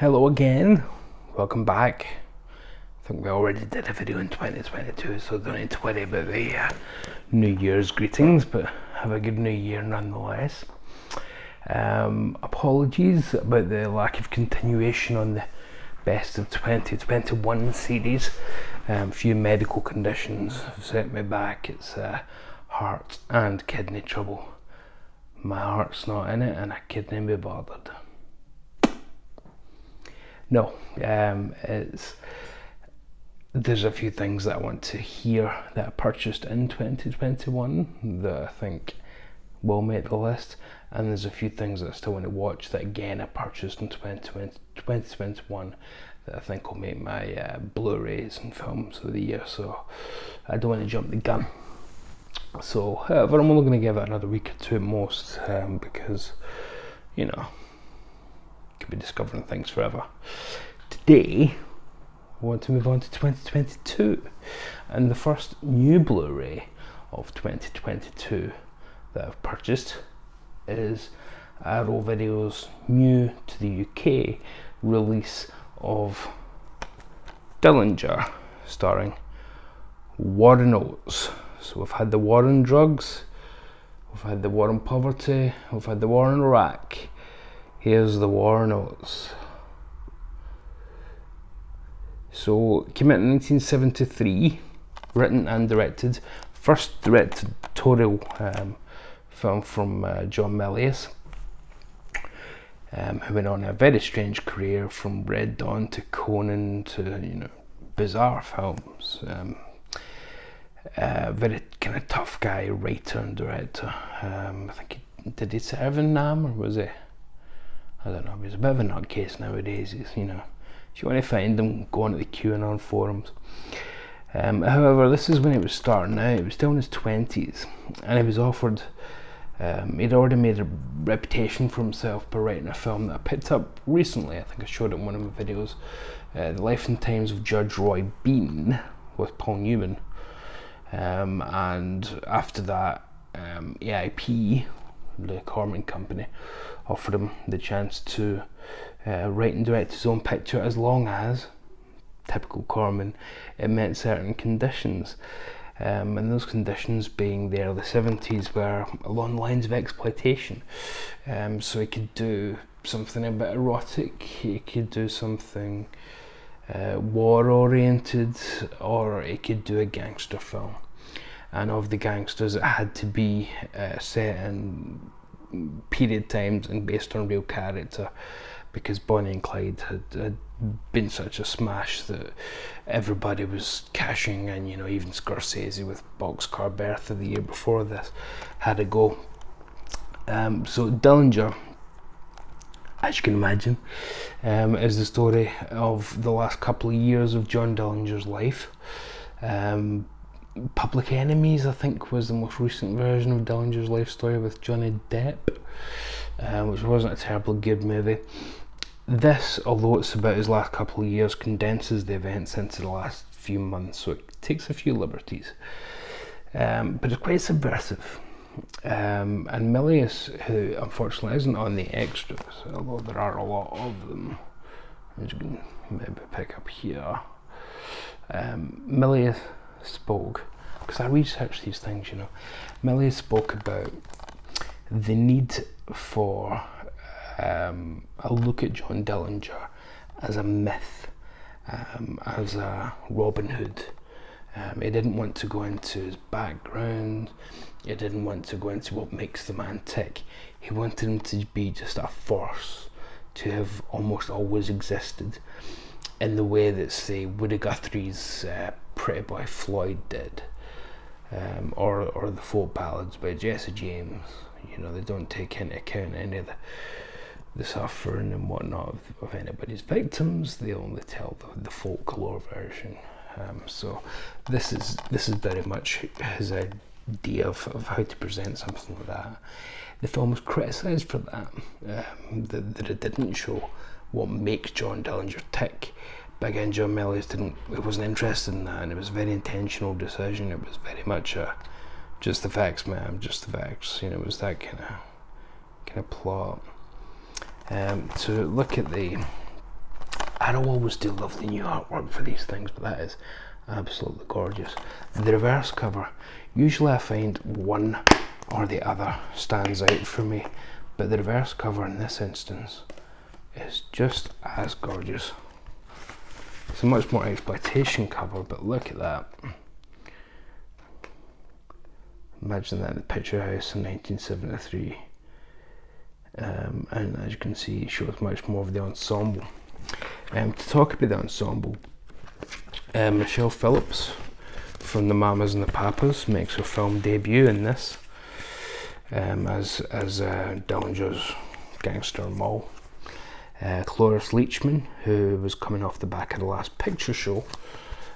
Hello again, welcome back. I think we already did a video in 2022, so don't need to worry about the New Year's greetings, but have a good New Year nonetheless. Apologies about the lack of continuation on the Best of 2021 series. A few medical conditions have set me back. It's heart and kidney trouble. My heart's not in it and I couldn't be bothered. No, there's a few things that I want to hear that I purchased in 2021 that I think will make the list, and there's a few things that I still want to watch that again I purchased in 2021 that I think will make my Blu-rays and films of the year, so I don't want to jump the gun. So, however, I'm only going to give it another week or two at most, because, you know, could be discovering things forever. Today, I want to move on to 2022, and the first new Blu-ray of 2022 that I've purchased is Arrow Video's new to the UK release of Dillinger, starring Warren Oates. So we've had the war on drugs, we've had the war on poverty, we've had the war on Iraq. Here's the Warren Oates. So, came out in 1973, written and directed. First directorial film from John Milius, who went on a very strange career from Red Dawn to Conan to, bizarre films. Very kind of tough guy, writer and director. I think did he serve in Nam, or was he? I don't know, he's a bit of a nutcase nowadays. He's, if you want to find him, go on to the QAnon forums. However, this is when he was starting out. He was still in his 20s, and he was offered, he'd already made a reputation for himself by writing a film that I picked up recently. I think I showed it in one of my videos, The Life and Times of Judge Roy Bean, with Paul Newman. And after that, EIP, the Corman Company, offered him the chance to write and direct his own picture, as long as, typical Corman, it met certain conditions. And those conditions being the early 70s were along the lines of exploitation. So he could do something a bit erotic, he could do something war-oriented, or he could do a gangster film. And of the gangsters, it had to be set in period times and based on real character, because Bonnie and Clyde had been such a smash that everybody was cashing in. Even Scorsese with Boxcar Bertha the year before this had a go. So Dillinger, as you can imagine, is the story of the last couple of years of John Dillinger's life. Public Enemies, I think, was the most recent version of Dillinger's life story with Johnny Depp, which wasn't a terribly good movie. This, although it's about his last couple of years, condenses the events into the last few months, so it takes a few liberties. But it's quite subversive. And Milius, who unfortunately isn't on the extras, although there are a lot of them, as you can maybe pick up here, Milius spoke, because I researched these things, Milius spoke about the need for a look at John Dillinger as a myth, as a Robin Hood. He didn't want to go into his background, he didn't want to go into what makes the man tick. He wanted him to be just a force, to have almost always existed, in the way that, say, Woody Guthrie's Pretty Boy Floyd did, or the folk ballads by Jesse James. They don't take into account any of the suffering and whatnot of anybody's victims. They only tell the folklore version. So this is very much his idea of how to present something like that. The film was criticised for that, that it didn't show what makes John Dillinger tick. But again, John Milius wasn't interested in that, and it was a very intentional decision. It was very much just the facts, man, just the facts. It was that kind of plot. To look at the I don't always do lovely new artwork for these things, but that is absolutely gorgeous. The reverse cover, usually I find one or the other stands out for me, but the reverse cover in this instance is just as gorgeous. It's a much more exploitation cover, but look at that. Imagine that in the Picture House in 1973. And as you can see, it shows much more of the ensemble. To talk about the ensemble, Michelle Phillips from the Mamas and the Papas makes her film debut in this as Dillinger's gangster mole. Cloris Leachman, who was coming off the back of the Last Picture Show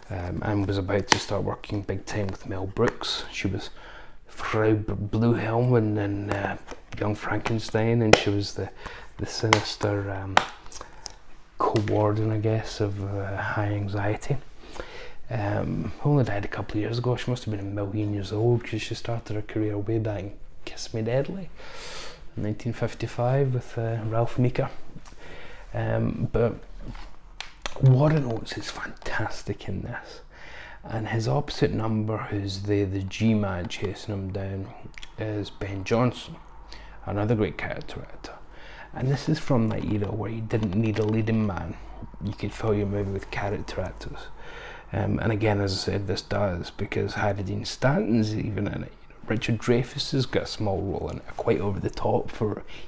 and was about to start working big time with Mel Brooks. She was Frau Bluhelm in Young Frankenstein, and she was the sinister co-warden, I guess, of high anxiety. Only died a couple of years ago. She must have been a million years old, because she started her career way back in Kiss Me Deadly in 1955 with Ralph Meeker. But Warren Oates is fantastic in this, and his opposite number, who's the G-man chasing him down, is Ben Johnson, another great character actor. And this is from that era where you didn't need a leading man. You could fill your movie with character actors. And again, as I said, this does, because Harry Dean Stanton's even in it. Richard Dreyfuss has got a small role in it, quite over the top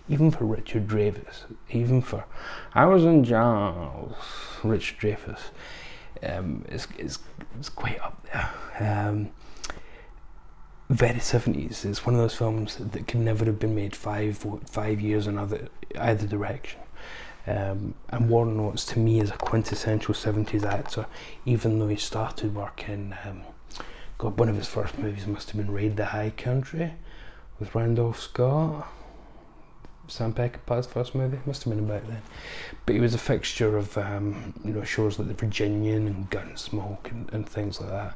even for Richard Dreyfuss, even for I was in jazz. Richard Dreyfuss is quite up there. Very 70s. It's one of those films that could never have been made 5 years in either direction. And Warren Oates, to me, is a quintessential 70s actor, even though he started working. One of his first movies must have been Raid the High Country with Randolph Scott. Sam Peckinpah's first movie, must have been about then. But he was a fixture of shows like The Virginian and Gunsmoke and things like that.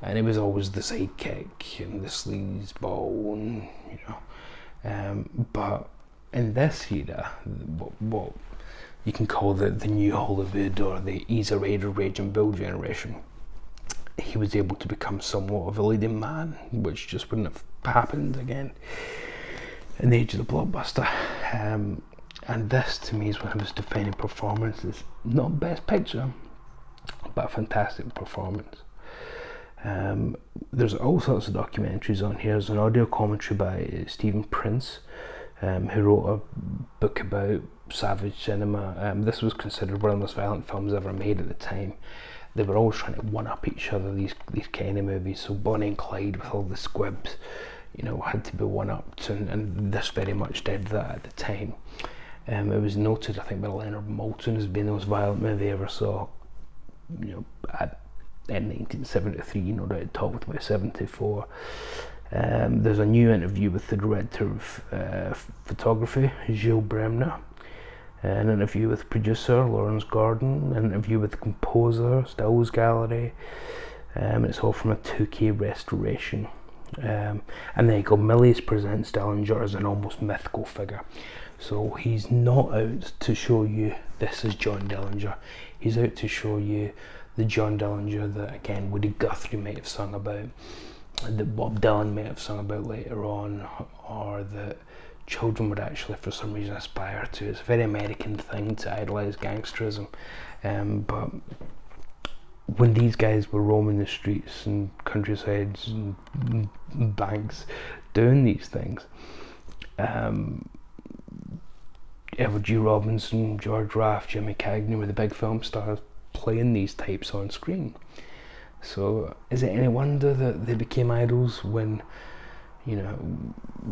And he was always the sidekick and the sleazeball, but in this era, what you can call the new Hollywood or the Easy Rider, Rage and Bull generation, he was able to become somewhat of a leading man, which just wouldn't have happened again in the age of the blockbuster. And this, to me, is one of his defining performances. Not Best Picture, but a fantastic performance. There's all sorts of documentaries on here. There's an audio commentary by Stephen Prince, who wrote a book about savage cinema. This was considered one of the most violent films ever made at the time. They were always trying to one-up each other, these kind of movies. So Bonnie and Clyde with all the squibs, had to be one-upped, and this very much did that at the time. It was noted, I think, by Leonard Maltin as being the most violent movie I ever saw, in 1973, no doubt it topped by 74. There's a new interview with the director of photography, Gilles Bremner, an interview with producer Lawrence Gordon, an interview with the composer, Stills Gallery, and it's all from a 2K restoration. And there you go, Millies presents Dillinger as an almost mythical figure. So he's not out to show you this is John Dillinger. He's out to show you the John Dillinger that, again, Woody Guthrie might have sung about, that Bob Dylan might have sung about later on, or that children would actually for some reason aspire to. It's a very American thing to idolise gangsterism, but when these guys were roaming the streets and countrysides and banks doing these things, Edward G. Robinson, George Raft, Jimmy Cagney were the big film stars playing these types on screen. So is it any wonder that they became idols when,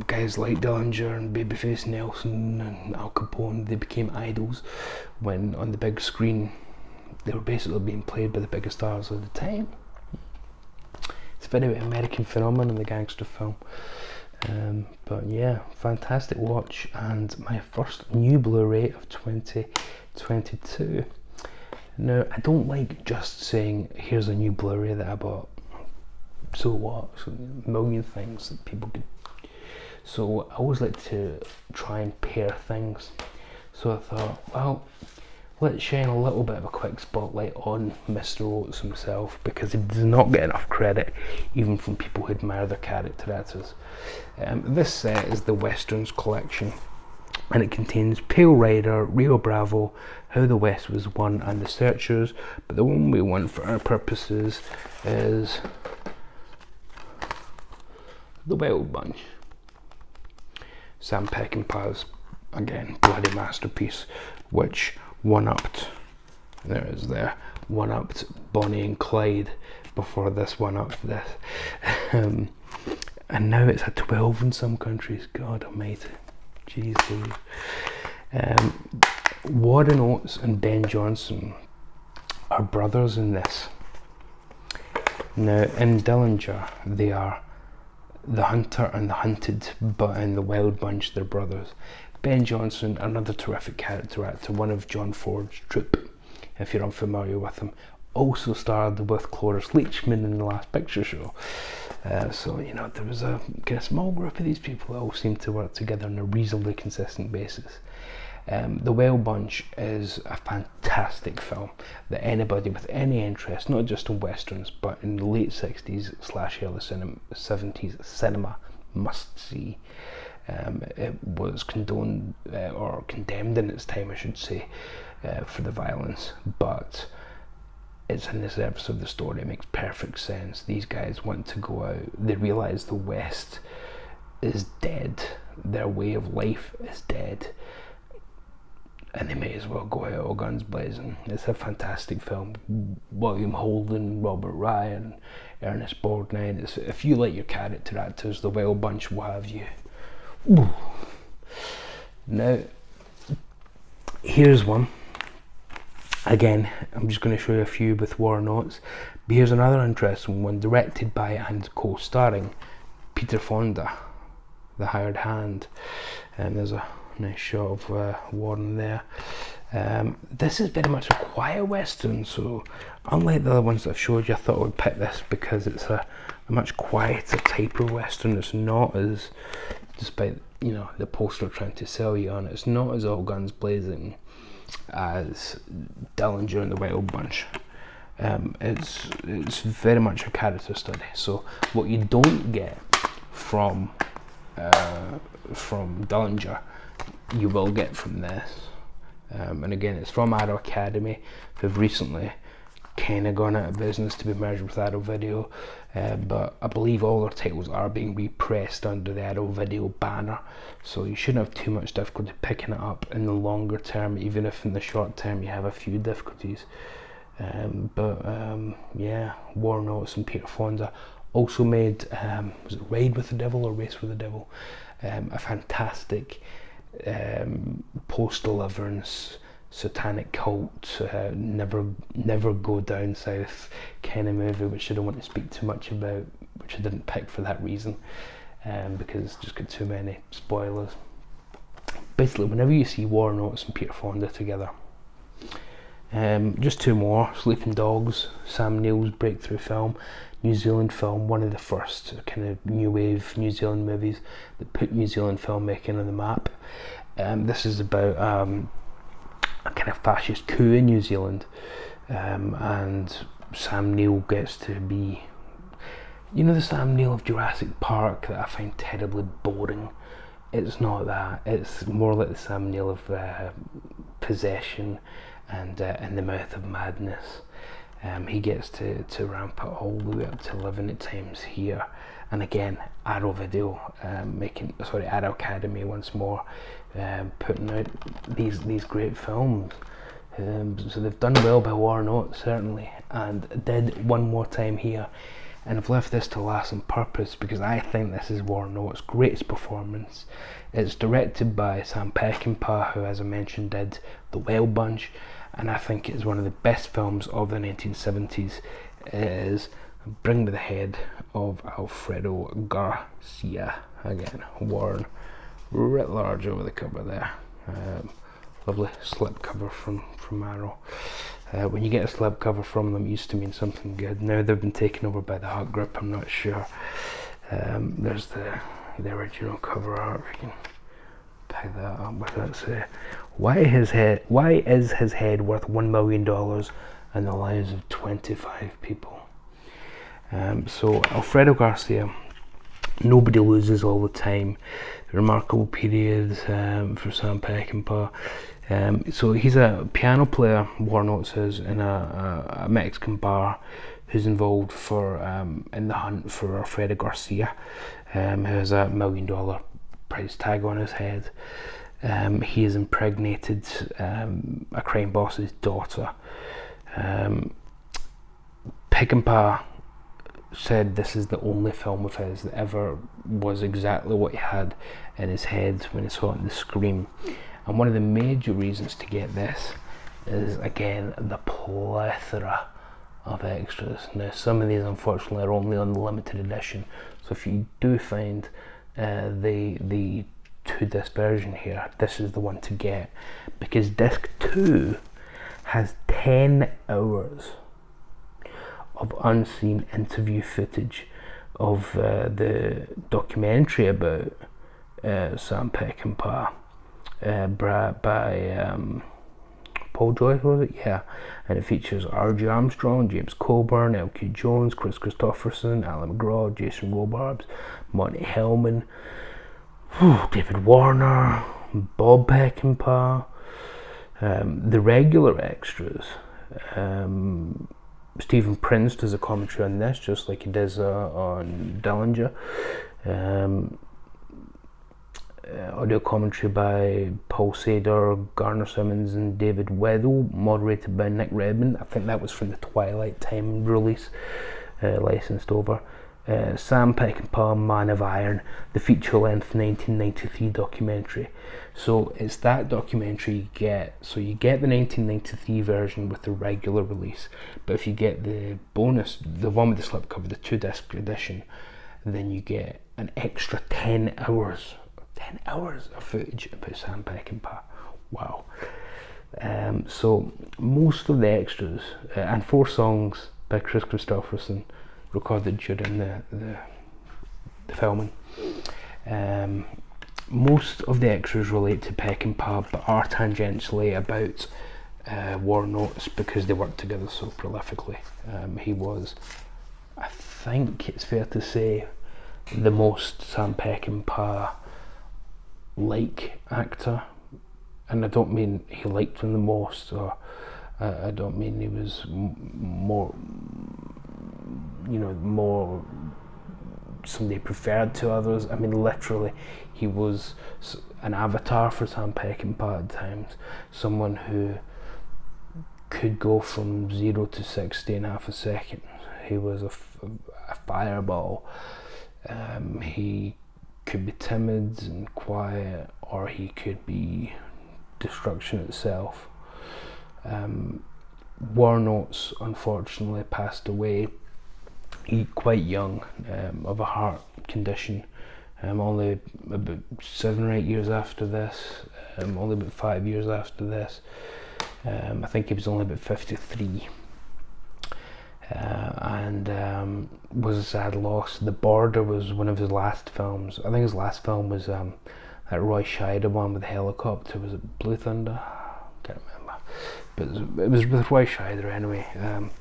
guys like Dillinger and Babyface Nelson and Al Capone, they became idols when on the big screen they were basically being played by the biggest stars of the time? It's a very American phenomenon, the gangster film. But yeah, fantastic watch, and my first new Blu-ray of 2022. Now, I don't like just saying, here's a new Blu-ray that I bought. So what? So a million things that people could. So I always like to try and pair things. So I thought, well, let's shine a little bit of a quick spotlight on Mr. Oates himself, because he does not get enough credit, even from people who admire their character actors. This set is the Westerns collection, and it contains Pale Rider, Rio Bravo, How the West Was Won, and The Searchers, but the one we want for our purposes is The Wild Bunch. Sam Peckinpah's, again, bloody masterpiece, which one-upped Bonnie and Clyde before this one-upped this. And now it's a 12 in some countries. God almighty. Jesus. Warren Oates and Ben Johnson are brothers in this. Now, in Dillinger, they are the hunter and the hunted, but in the Wild Bunch, they're brothers. Ben Johnson, another terrific character actor, one of John Ford's troupe, if you're unfamiliar with him, also starred with Cloris Leachman in The Last Picture Show. So, you know, there was a kind of small group of these people that all seemed to work together on a reasonably consistent basis. The Wild Bunch is a fantastic film that anybody with any interest, not just in westerns, but in the late 60s / early 70s cinema, must see. It was condoned or condemned in its time, I should say, for the violence, but it's in the service of the story. It makes perfect sense. These guys want to go out. They realise the West is dead. Their way of life is dead. And they may as well go out all guns blazing. It's a fantastic film. William Holden, Robert Ryan, Ernest Borgnine. If you like your character actors, the Wild Bunch will have you. Ooh. Now, here's one. Again, I'm just going to show you a few with Warren Oates. But here's another interesting one, directed by and co-starring Peter Fonda, The Hired Hand. And there's a nice shot of Warren there. This is very much a quiet western, so unlike the other ones that I've showed you, I thought I would pick this because it's a much quieter type of western. It's not as, despite, you know, the poster trying to sell you on it, it's not as all guns blazing as Dillinger and the Wild Bunch. It's very much a character study. So what you don't get from Dillinger, you will get from this. And again, it's from Arrow Academy, who've recently kind of gone out of business to be merged with Arrow Video, but I believe all their titles are being repressed under the Arrow Video banner, so you shouldn't have too much difficulty picking it up in the longer term, even if in the short term you have a few difficulties. Yeah, Warren Oates and Peter Fonda also made, was it Ride with the Devil or Race with the Devil? A fantastic post-deliverance satanic cult, never go down south kind of movie, which I don't want to speak too much about, which I didn't pick for that reason, because it's just got too many spoilers. Basically, whenever you see Warren Oates and Peter Fonda together, just two more, Sleeping Dogs, Sam Neill's breakthrough film, New Zealand film, one of the first kind of new wave New Zealand movies that put New Zealand filmmaking on the map. This is about a kind of fascist coup in New Zealand, and Sam Neill gets to be, you know, the Sam Neill of Jurassic Park that I find terribly boring. It's not that. It's more like the Sam Neill of Possession and In the Mouth of Madness. He gets to ramp it all the way up to 11 at times here, and again Arrow Video, Arrow Academy once more, putting out these great films. So they've done well by Warren Oates, certainly, and did one more time here. And I've left this to last on purpose because I think this is Warren Oates' greatest performance. It's directed by Sam Peckinpah, who, as I mentioned, did The Wild Bunch, and I think it's one of the best films of the 1970s. It is Bring Me the Head of Alfredo Garcia. Again, Warren writ large over the cover there. Lovely slip cover from Arrow. When you get a slip cover from them, it used to mean something good. Now they've been taken over by the Hut Group, I'm not sure. There's the original cover art, if you can pick that up. That's Why is his head worth $1 million and the lives of 25 people? So Alfredo Garcia, Nobody Loses All the Time, remarkable period for Sam Peckinpah. So he's a piano player, Warren Oates is, in a Mexican bar, who's involved in the hunt for Alfredo Garcia, who has a $1 million price tag on his head. He has impregnated a crime boss's daughter. Peckinpah said this is the only film of his that ever was exactly what he had in his head when he saw it on the screen. And one of the major reasons to get this is, again, the plethora of extras. Now, some of these unfortunately are only on the limited edition, so if you do find the 2-disc version here, this is the one to get, because disc 2 has 10 hours of unseen interview footage of the documentary about Sam Peckinpah by Paul Joyce, was it? Yeah. And it features R.J. Armstrong, James Coburn, L.Q. Jones, Chris Christopherson, Alan McGraw, Jason Robards, Monty Hellman, David Warner, Bob Peckinpah, the regular extras. Stephen Prince does a commentary on this, just like he does on Dillinger. Audio commentary by Paul Sader, Garner Simmons and David Weddell, moderated by Nick Redmond. I think that was from the Twilight Time release, licensed over. Sam Peckinpah, Man of Iron, the feature-length 1993 documentary. So it's that documentary you get. So you get the 1993 version with the regular release, but if you get the bonus, the one with the slipcover, the 2-disc edition, then you get an extra 10 hours of footage about Sam Peckinpah. Wow. So most of the extras and 4 songs by Chris Christopherson recorded during the filming. Most of the extras relate to Peckinpah, but are tangentially about Warren Oates, because they worked together so prolifically. He was, I think it's fair to say, the most Sam Peckinpah like actor, and I don't mean he liked him the most, or I don't mean he was more somebody preferred to others. I mean, literally, he was an avatar for Sam Peckinpah at times, someone who could go from 0 to 60 in half a second. He was a fireball. He could be timid and quiet, or he could be destruction itself. Warren Oates unfortunately passed away quite young, of a heart condition, only about 7 or 8 years after this, only about 5 years after this. I think he was only about 53, and was a sad loss. The Border was one of his last films. I think his last film was that Roy Scheider one with the helicopter. Was it Blue Thunder? Can't remember, but it was with Roy Scheider anyway.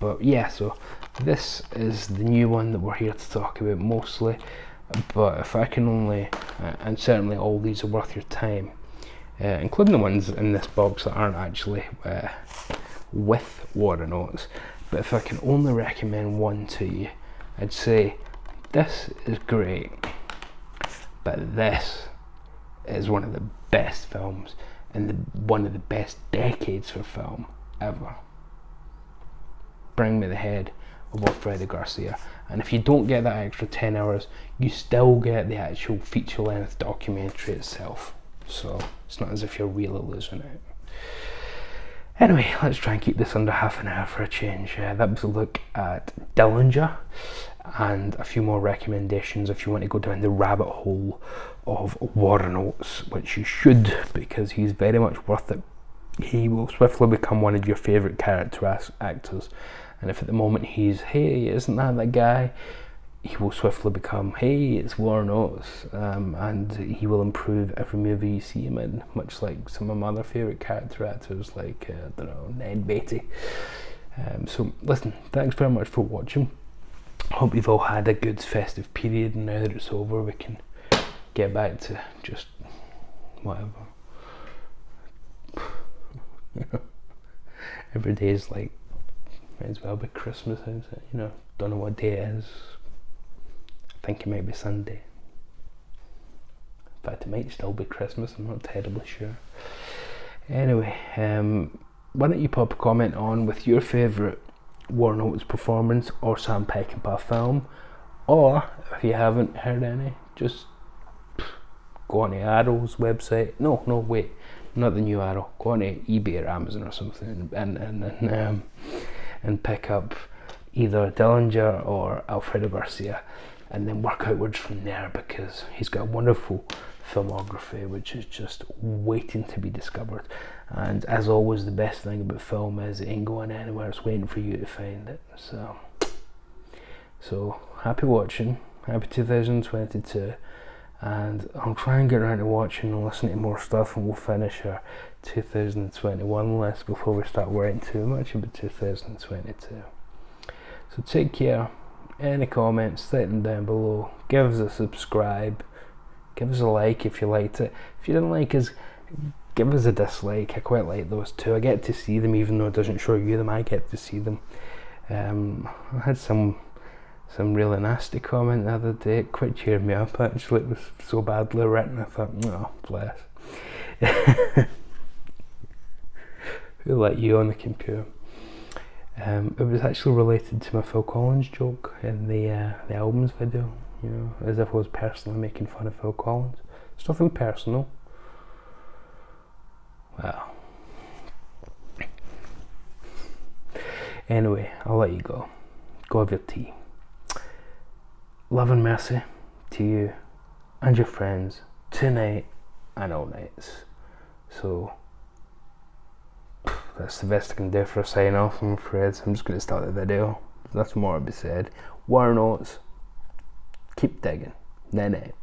But yeah, so this is the new one that we're here to talk about mostly. But if I can only, and certainly all these are worth your time, including the ones in this box that aren't actually with Warren Oates, but if I can only recommend one to you, I'd say this is great, but this is one of the best films and one of the best decades for film ever. Bring Me the Head of Alfredo Garcia. And if you don't get that extra 10 hours, you still get the actual feature-length documentary itself. So it's not as if you're really losing it. Anyway, let's try and keep this under half an hour for a change. That was a look at Dillinger, and a few more recommendations if you want to go down the rabbit hole of Warren Oates, which you should, because he's very much worth it. He will swiftly become one of your favourite character actors, and if at the moment he's, hey, isn't that guy, he will swiftly become, hey, it's Warren Oates, and he will improve every movie you see him in, much like some of my other favourite character actors, like, I don't know, Ned Beatty. So listen, thanks very much for watching. Hope you've all had a good festive period, and now that it's over we can get back to just whatever. You know, every day is like, might as well be Christmas, isn't it? You know, don't know what day it is. I think it might be Sunday. In fact, it might still be Christmas, I'm not terribly sure. Anyway, why don't you pop a comment on with your favourite Warren Oates performance or Sam Peckinpah film, or if you haven't heard any, just go on to Arrow's website. No, wait, not the new Arrow. Go on to eBay or Amazon or something and pick up either Dillinger or Alfredo Garcia, and then work outwards from there, because he's got a wonderful filmography which is just waiting to be discovered. And as always, the best thing about film is it ain't going anywhere, it's waiting for you to find it. So happy watching, happy 2022, and I'll try and get around to watching and listening to more stuff, and we'll finish our 2021 list before we start worrying too much about 2022. So take care. Any comments, let them down below. Give us a subscribe. Give us a like if you liked it. If you didn't like us, give us a dislike. I quite like those too. I get to see them, even though it doesn't show you them. I get to see them. I had some really nasty comment the other day. It quite cheered me up actually. It was so badly written. I thought, oh, bless. Who let you on the computer? It was actually related to my Phil Collins joke in the albums video, you know, as if I was personally making fun of Phil Collins. It's nothing personal. Well, anyway, I'll let you go. Go have your tea. Love and mercy to you and your friends tonight and all nights. So that's the best I can do for a sign off, I'm afraid. So I'm just going to start the video. There's nothing more to be said. Warren Oates, keep digging. Night night.